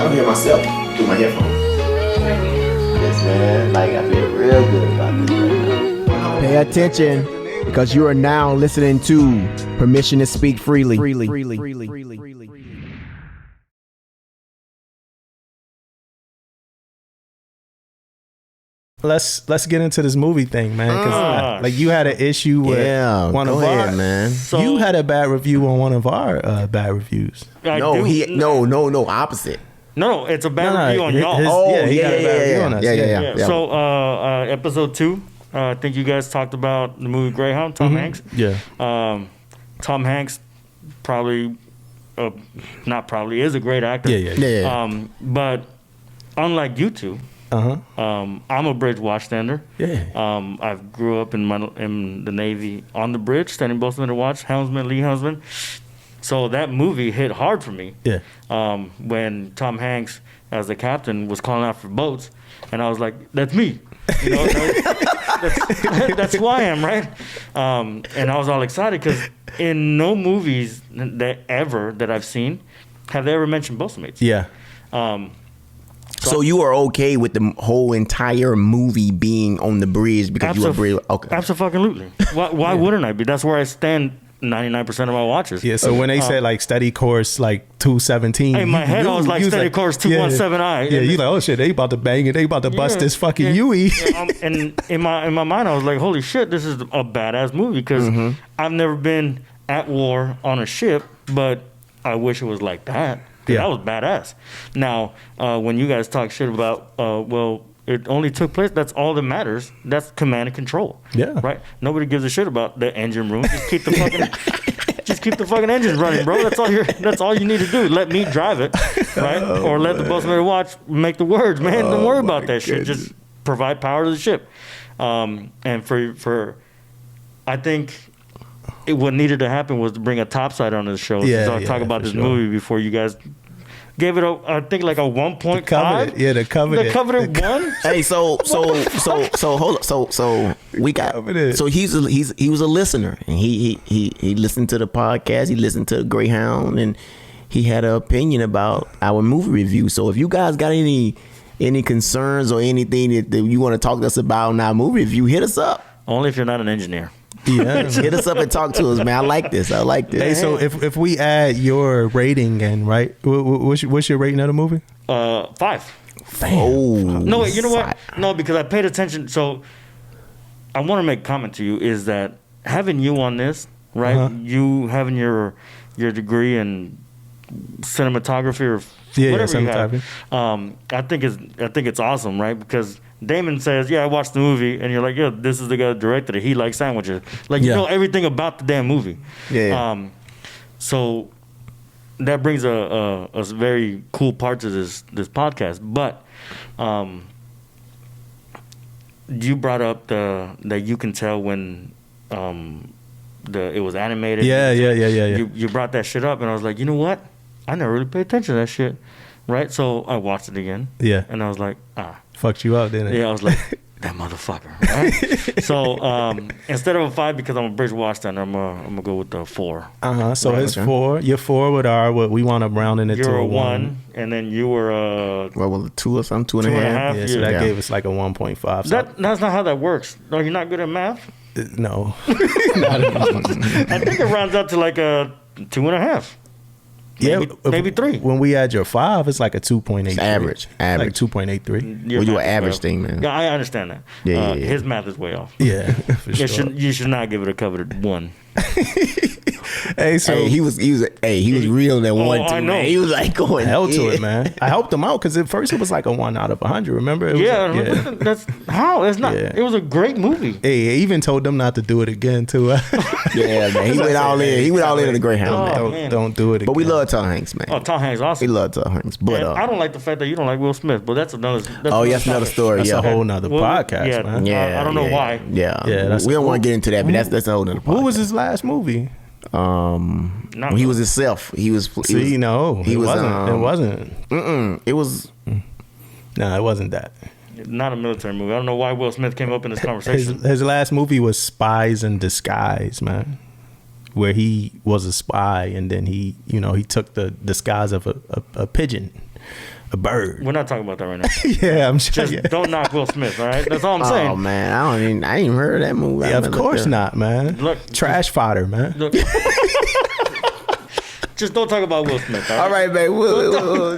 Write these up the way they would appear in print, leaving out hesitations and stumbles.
I don't hear myself through my headphones. Yes, man. Like, I feel real good about this right now. Pay attention, because you are now listening to Permission to Speak Freely. Let's get into this movie thing, man. Cause like you had an issue with one of our, man. So you had a bad review on one of our bad reviews. No, opposite. No, it's a bad review on y'all. He got a bad review on us. Yeah. So, episode 2, I think you guys talked about the movie Greyhound, Tom Hanks. Yeah. Tom Hanks probably, not probably, is a great actor. Yeah. But unlike you two, I'm a bridge watchstander. Yeah. I grew up in the Navy on the bridge, standing both men to watch, helmsman, lee helmsman. So that movie hit hard for me. Yeah. When Tom Hanks, as the captain, was calling out for boats, and I was like, "That's me." You know, that's who I am, right? And I was all excited because in no movies that I've seen have they ever mentioned boatmates. Yeah. So you are okay with the whole entire movie being on the bridge because you agree? Okay. Absolutely. Why wouldn't I be? That's where I stand 99% of my watches. Yeah, so when they said like study course like 217, in my head I was like study course 217I. Yeah, you like, oh shit, they about to bang it, they about to bust this fucking Yui. And in my mind I was like, holy shit, this is a badass movie because I've never been at war on a ship, but I wish it was like that. Yeah. That was badass. Now, when you guys talk shit about, it only took place, that's all that matters. That's command and control. Yeah. Right? Nobody gives a shit about the engine room. Just keep the fucking engines running, bro. That's all you need to do. Let me drive it, right? Or let the boatsman watch make the words, man. Don't worry about that shit. Just provide power to the ship. And for I think what needed to happen was to bring a topside on this show. Talk about this movie before you guys gave it I think like a 1.5. Yeah, the Covenant. The Covenant 1. Hey, so hold up. So we got Covenant. So he was a listener and he listened to the podcast. He listened to Greyhound and he had an opinion about our movie review. So if you guys got any concerns or anything that you want to talk to us about in our movie review, hit us up. Only if you're not an engineer. Yeah. Hit us up and talk to us, man. I like this. Hey, so if we add your rating in, right? What's your rating of the movie? 5. Damn. Oh. No, wait, you know what? No, because I paid attention. So I want to make a comment to you is that having you on this, right? You having your degree in cinematography or whatever you have. I think it's awesome, right? Because Damon says, "Yeah, I watched the movie," and you're like, "Yeah, this is the guy that directed it. He likes sandwiches." Like you know everything about the damn movie. Yeah. So that brings a very cool part to this podcast. But you brought up that you can tell when it was animated. Yeah. You brought that shit up, and I was like, you know what? I never really paid attention to that shit, right? So I watched it again. Yeah. And I was like, fucked you up, didn't it? Yeah, I was like, that motherfucker. Right? So instead of a 5, because I'm a bridge watchstander, I'm gonna go with the 4. So right, it's 4. You're 4 with what we wound up rounding it to a a 1, and then you were a 2 or something, 2.5. Yeah, so that gave us like a 1.5. That's not how that works. No, you're not good at math. No. I think it rounds out to like a 2.5. Maybe 3. When we add your 5, it's like a 2.8. Average. Like 2.83. Well, you're an average thing, man. Yeah, I understand that. Yeah. His math is way off. Yeah, for sure. You should not give it a coveted 1. Hey, so he was real that one too. I know. Man. He was like going hell to it, man. I helped him out because at first it was like a 1 out of 100. Remember? It was that's how it's not. Yeah. It was a great movie. Hey, I even told them not to do it again too. Yeah, man. He went all in. He went all in on the Greyhound. Don't do it again. But we love Tom Hanks, man. Oh, Tom Hanks, awesome. We love Tom Hanks, but I don't like the fact that you don't like Will Smith. But that's another. That's another story. That's a whole nother podcast, man. Yeah, I don't know why. Yeah. We don't want to get into that, but that's a whole nother podcast. What was his last movie? He was himself. He was. It wasn't. It was. No, it wasn't that. Not a military movie. I don't know why Will Smith came up in this conversation. His last movie was Spies in Disguise, man, where he was a spy and then he took the disguise of a pigeon. a bird. We're not talking about that right now. Yeah, I'm sure. Just don't knock Will Smith, all right? That's all I'm saying. Oh man, I ain't even heard of that movie. Yeah, of course not, man. Look, trash fodder, man. Look, just don't talk about Will Smith. All right, man. We'll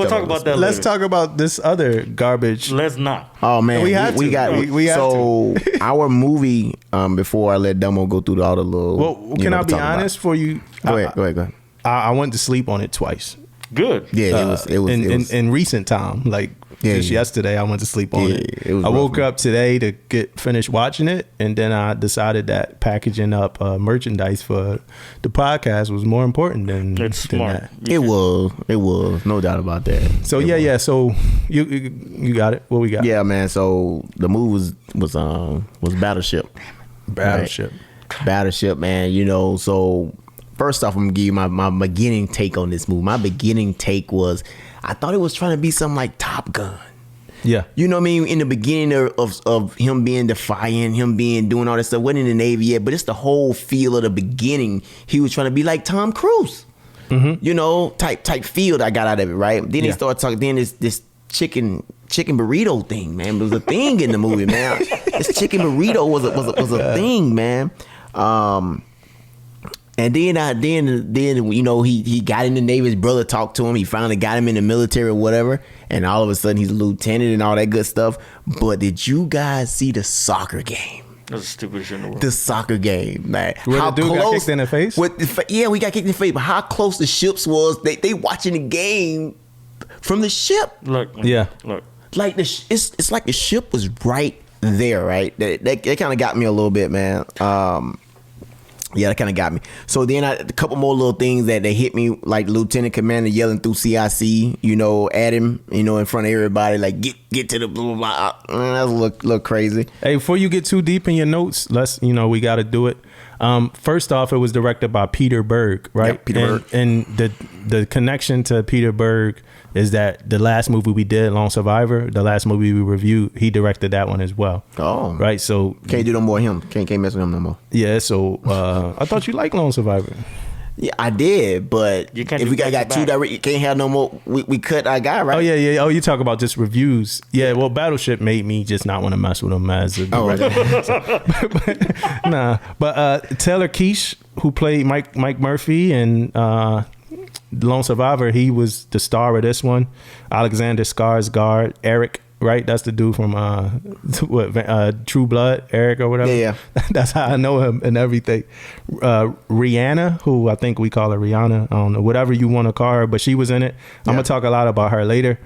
talk about that. Let's later. talk about this other garbage. Let's not. Oh man, We have to. so our movie. Before I let Demo go through all the little. Well, can I be honest for you? Go ahead. I went to sleep on it twice. Good. Yeah, it was in recent time, like just yesterday. I went to sleep on it. I woke up today to finish watching it, and then I decided that packaging up merchandise for the podcast was more important than smart. that. It was no doubt about that. So yeah. So you got it. What we got? Yeah, man. So the movie was Battleship. Battleship. Right? Battleship, man. You know, so first off, I'm gonna give you my beginning take on this movie. My beginning take was I thought it was trying to be something like Top Gun. Yeah. You know what I mean? In the beginning of him being defiant, him being doing all that stuff, wasn't in the Navy yet, but it's the whole feel of the beginning. He was trying to be like Tom Cruise. Mm-hmm. You know, type feel I got out of it, right? Then they started talking, then this chicken burrito thing, man. It was a thing in the movie, man. This chicken burrito was a thing, man. And then you know he got in the Navy. His brother talked to him. He finally got him in the military or whatever. And all of a sudden he's a lieutenant and all that good stuff. But did you guys see the soccer game? That's the stupidest shit in the world. The soccer game, man. Where the dude got kicked in the face? Yeah, we got kicked in the face. But how close the ships was? They watching the game from the ship. Look. Like it's like the ship was right there, right? That kind of got me a little bit, man. Yeah, that kind of got me. So then a couple more little things that they hit me, like Lieutenant Commander yelling through CIC, you know, at him, you know, in front of everybody, like get to the blah blah blah. That's a little crazy. Hey, before you get too deep in your notes, we got to do it. First off, it was directed by Peter Berg, right? Yep, Peter Berg. And the connection to Peter Berg is that the last movie we did, Lone Survivor, the last movie we reviewed, he directed that one as well. Oh, right. So can't do no more him. Can't mess with him no more. Yeah. So I thought you liked Lone Survivor. Yeah, I did, but if we got two direct, you can't have no more. We cut our guy, right? Oh yeah. Oh, you talk about just reviews. Yeah. Well, Battleship made me just not want to mess with him as a director. But Taylor Kitsch, who played Mike Murphy and Lone Survivor, he was the star of this one. Alexander Skarsgard, Eric. Right, that's the dude from True Blood, Eric or whatever. Yeah. That's how I know him and everything. Rihanna, who I think we call her Rihanna, I don't know, whatever you want to call her, but she was in it. I'm gonna talk a lot about her later.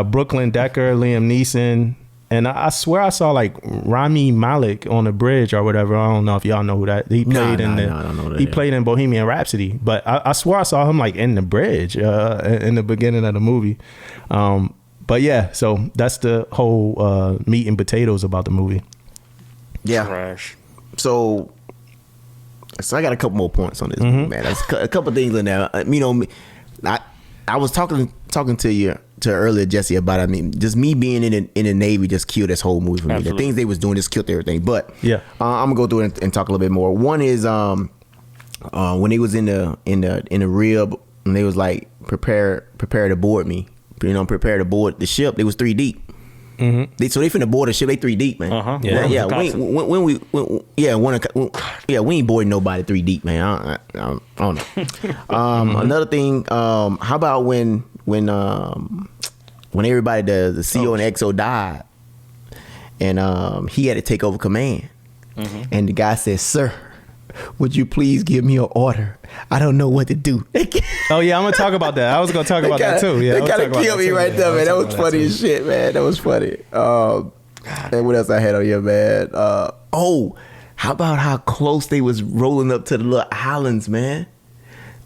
Brooklyn Decker, Liam Neeson, and I swear I saw like Rami Malek on the bridge or whatever. I don't know if y'all know who that. He played I don't know that. He played in Bohemian Rhapsody, but I swear I saw him like in the bridge in the beginning of the movie. But yeah, so that's the whole meat and potatoes about the movie. Yeah. Trash. So I got a couple more points on this, man. There's a couple of things in there. You know, I was talking to earlier, Jesse, about I mean, just me being in the Navy just killed this whole movie for me. Absolutely. The things they was doing just killed everything. But yeah, I'm gonna go through it and talk a little bit more. One is when they was in the rib and they was like prepare to board me. You know, prepare to board the ship. They was 3 deep. Mm-hmm. They finna board the ship. They 3 deep, man. Yeah. We ain't boarding nobody 3 deep, man. I don't know. Another thing. How about when everybody the CO and XO died, and he had to take over command, and the guy said, "Sir, would you please give me an order? I don't know what to do." Oh yeah, I'm gonna talk about that. I was gonna talk about that too. Yeah, they kind of killed me right there, man. That was funny as shit, man. That was funny. And what else I had on here, man? How about how close they was rolling up to the little islands, man?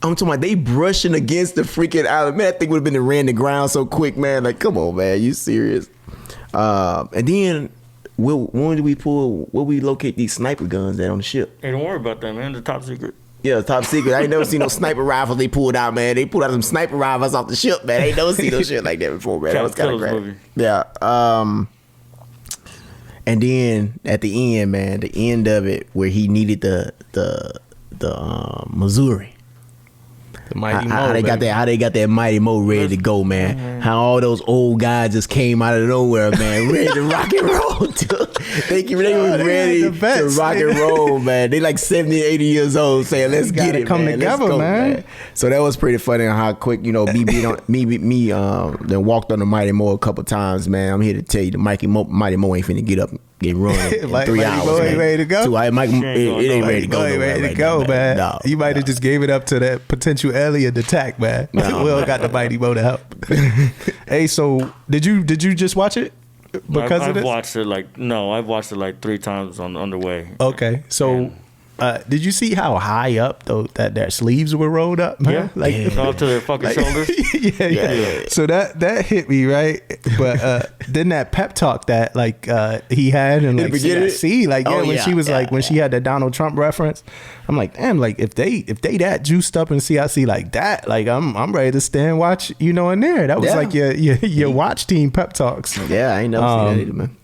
I'm talking about they brushing against the freaking island. Man, that thing would have been to ran the ground so quick, man. Like, come on, man. You serious? And then when do we locate these sniper guns at on the ship? Hey, don't worry about that, man. The top secret. Yeah, top secret. I ain't never seen no sniper rifles they pulled out, man. They pulled out some sniper rifles off the ship, man. I ain't never seen no shit like that before, man. That was kind of crazy. Yeah. And then at the end, man, the end of it where he needed the Missouri. how they got that Mighty Mo ready to go, man. How all those old guys just came out of nowhere, man, ready to rock and roll. They were ready to rock and roll, man. They like 70, 80 years old, saying, "Let's get it, come man. together, Let's go, man." So that was pretty funny how quick, you know, me then walked on the Mighty Mo a couple times, man. I'm here to tell you, the Mighty Mo ain't finna get up and get run in 3 hours. Mo ain't ready to go. It ain't ready to go. Ain't ready to go, man. No, you might have just gave it up to that potential alien attack, man. Will got the Mighty Mo to help. Hey, so did you just watch it? Because I've watched it I've watched it like 3 times on the way. Okay, so did you see how high up though that their sleeves were rolled up, man? Up to their fucking shoulders. Yeah. So that hit me, right? But then that pep talk that he had and like CIC, when she was when she had the Donald Trump reference, I'm like, damn, like if they that juiced up in CIC like that, like I'm ready to stand and watch, in there. That was like your watch team pep talks. Yeah, I ain't never seen that either, man.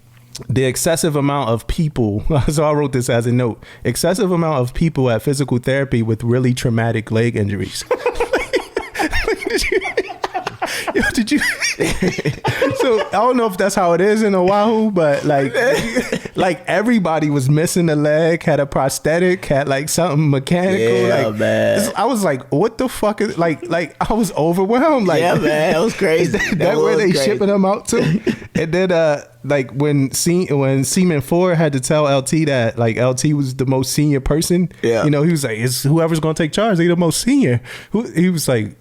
The excessive amount of people, so I wrote this as a note, excessive amount of people at physical therapy with really traumatic leg injuries. Did you? So I don't know if that's how it is in Oahu, but like everybody was missing a leg, had a prosthetic, had like something mechanical. Yeah, man. I was like, what the fuck is like I was overwhelmed. Like, yeah, man, that was crazy. That where they shipping them out to? And then when Seaman 4 had to tell LT that like LT was the most senior person. Yeah, he was like, it's whoever's gonna take charge. They the most senior. He was like,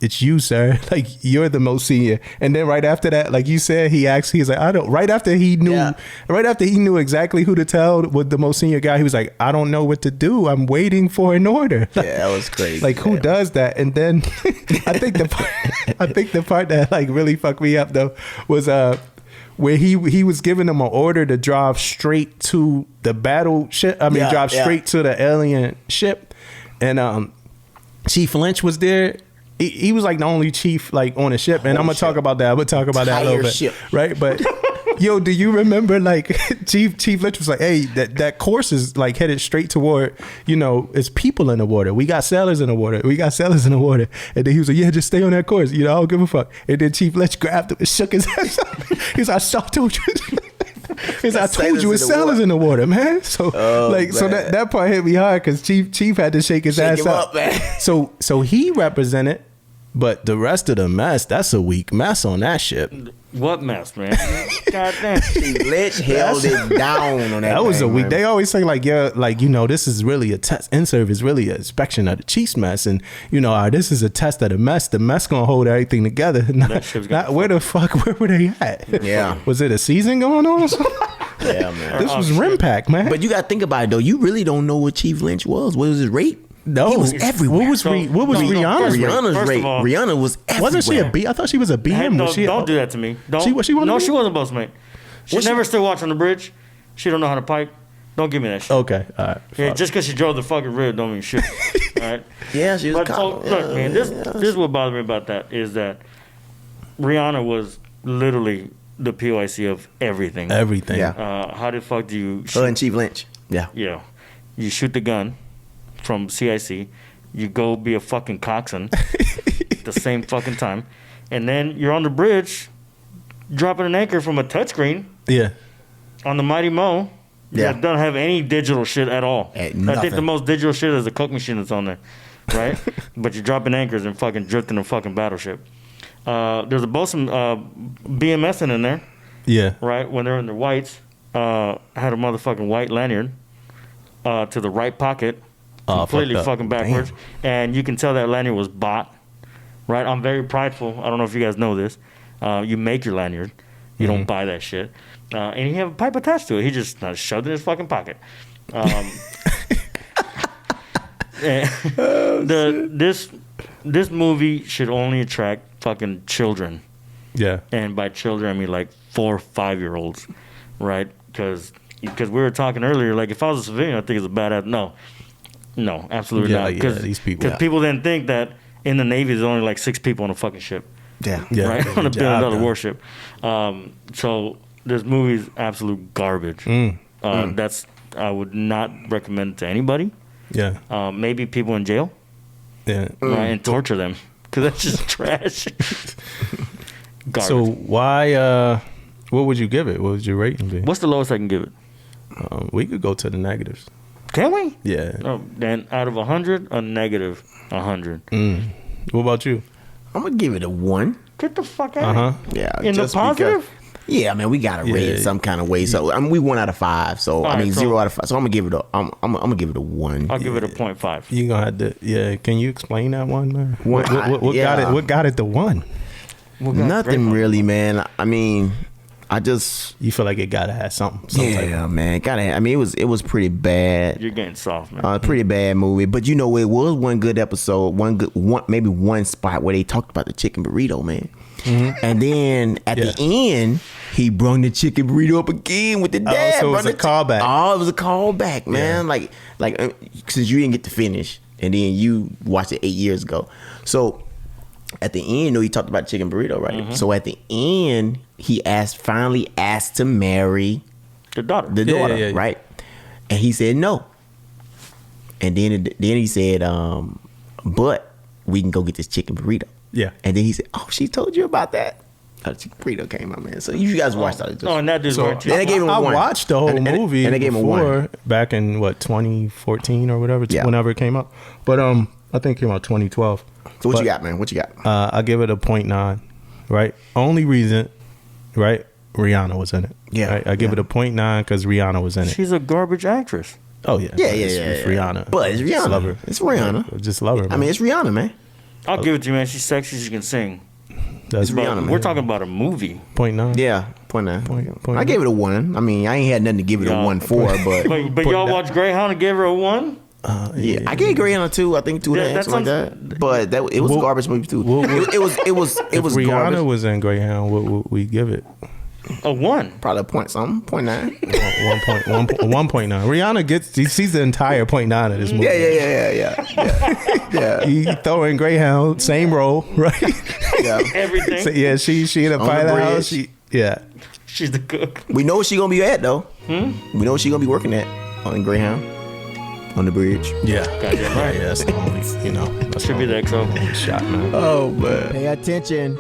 it's you, sir. Like, you're the most senior. And then right after that, like you said, he's like, I don't. Right after he knew exactly who to tell with the most senior guy, he was like, I don't know what to do. I'm waiting for an order. Yeah, that was crazy. Like, who does that? And then I think the part that like really fucked me up though was where he was giving them an order to drive straight to the battleship. Drive straight to the alien ship, and Chief Lynch was there. He was like the only chief like on the ship, and I'm gonna talk about that. I'm gonna talk about that a little bit, ship. Right? But yo, do you remember like Chief Lynch was like, hey, that course is like headed straight toward, it's people in the water. We got sailors in the water. And then he was like, yeah, just stay on that course. I don't give a fuck. And then Chief Lynch grabbed him and shook his head. He's like, I told you. I told you it's sailors in the water, man. So so that part hit me hard because Chief had to shake his ass up, man. So he represented, but the rest of the mess, that's a weak mess on that ship. What mess, man? Goddamn. Lynch held it down on that. That was a week. They always say like, yeah, like, this is really a test. In-serve is really an inspection of the Chiefs mess. And, this is a test of the mess. The mess going to hold everything together. Not where the fuck, where were they at? Yeah. Was it a season going on or something? Yeah, man. This was Rim Pack, man. But you got to think about it, though. You really don't know what Chief Lynch was. What was his rate? No, he was everywhere. What was Rihanna's rate? Rihanna was everywhere. Wasn't she a B? I thought she was a BM. Don't do that to me. She wasn't boss mate. She never still watch on the bridge. She don't know how to pipe. Don't give me that shit. Okay, all right. Yeah, just because she drove the fucking rig don't mean shit. All right. Yeah, she was. Look, man, this is what bothers me about that is that Rihanna was literally the PYC of everything. Everything. Yeah. How the fuck do you? Her and Chief Lynch. Yeah. Yeah. You shoot the gun from CIC, you go be a fucking coxswain at the same fucking time, and then you're on the bridge dropping an anchor from a touchscreen on the Mighty Mo that doesn't have any digital shit at all. I think the most digital shit is the Coke machine that's on there, right? But you're dropping anchors and fucking drifting a fucking battleship. There's a bosun BMS in there, right? When they're in their whites, had a motherfucking white lanyard to the right pocket, completely fucking backwards. Damn. And you can tell that lanyard was bought, right? I'm very prideful. I don't know if you guys know this. You make your lanyard. You don't buy that shit. And he have a pipe attached to it. He just shoved it in his fucking pocket. This movie should only attract fucking children. Yeah. And by children, I mean like 4 or 5-year-olds, right? Because we were talking earlier, like if I was a civilian, I think it's a badass. No, absolutely not. Because these people didn't think that in the Navy there's only like 6 people on a fucking ship. Yeah. Right? On a $1 billion warship. So this movie's absolute garbage. I would not recommend it to anybody. Yeah. Maybe people in jail. Yeah. right, and torture them because that's just trash. Garbage. So why? What would you give it? What would your rating be? What's the lowest I can give it? We could go to the negatives. Can we? Yeah. Oh, then out of 100, a negative 100. What about you? I'm gonna give it a 1. Get the fuck out. Yeah, In the just positive? because- yeah, man, we gotta rate it some kind of way. So I mean, we 1 out of 5. So All I mean, right, so- 0 out of 5. So I'm gonna give it a. I'm gonna give it a 1. I'll give it a 0.5. You gonna have to? Yeah. Can you explain that one, man? What- What got yeah. it? What got it to 1? Nothing really, man. I mean, I just. You feel like it gotta have something. Some type Yeah, man. Gotta. I mean, it was pretty bad. You're getting soft, man. Pretty bad movie, but you know it was one good episode, maybe one spot where they talked about the chicken burrito, man. And then at the end, he brung the chicken burrito up again with the dad. so it was a callback. Oh, it was a callback, man. Like since you didn't get to finish, and then you watched it 8 years ago. So at the end, you know, he talked about chicken burrito, right? So at the end, he finally asked to marry The daughter. the daughter, yeah. right? And he said no. And then he said, but we can go get this chicken burrito. Yeah. And then he said, oh, she told you about that? The chicken burrito came out, man. So you guys watched that. Oh, and that dude's So right too. Then they gave him I 1. watched the whole And- movie and they gave him before, 1. back in 2014 or whatever, Yeah. whenever it came out. But I think it came out 2012. So what But, you got, man? What you got? I give it a 0.9. Right. Only reason, right? Rihanna was in it. Yeah, Right? I give it a 0.9 because Rihanna was in it. She's a garbage actress. Oh yeah. Yeah, It's Rihanna. But it's Just love her. Rihanna. It's Rihanna. Just love her. I mean, it's Rihanna, man. I'll give it to you, man. She's sexy. She can sing. that's it's But Rihanna, man. we're talking about a movie. 0.9. Yeah, 0.9. Point I gave it a 1. I mean, I ain't had nothing to give it a Yeah. 1 for, but But y'all watched Greyhound and gave her a 1? yeah, I gave Greyhound a 2. I think 2 and a Yeah, half, that something like that. But it was a garbage movie too. It was If Rihanna garbage. was in Greyhound, what would we give it? A 1. Probably a point something, 0.9. 1.9. Rihanna gets, she's the entire 0.9 of this movie. Yeah. You throw in Greyhound, same role, right? Yeah. Everything. So, yeah, she in a On the pilot house. bridge. Yeah. She's the cook. We know what she gonna be at though. We know what she gonna be working at on Greyhound, on the bridge. Yeah. Goddamn right. Yeah, that's the only, that's Should be the XO. shot, man. Oh man. Pay attention.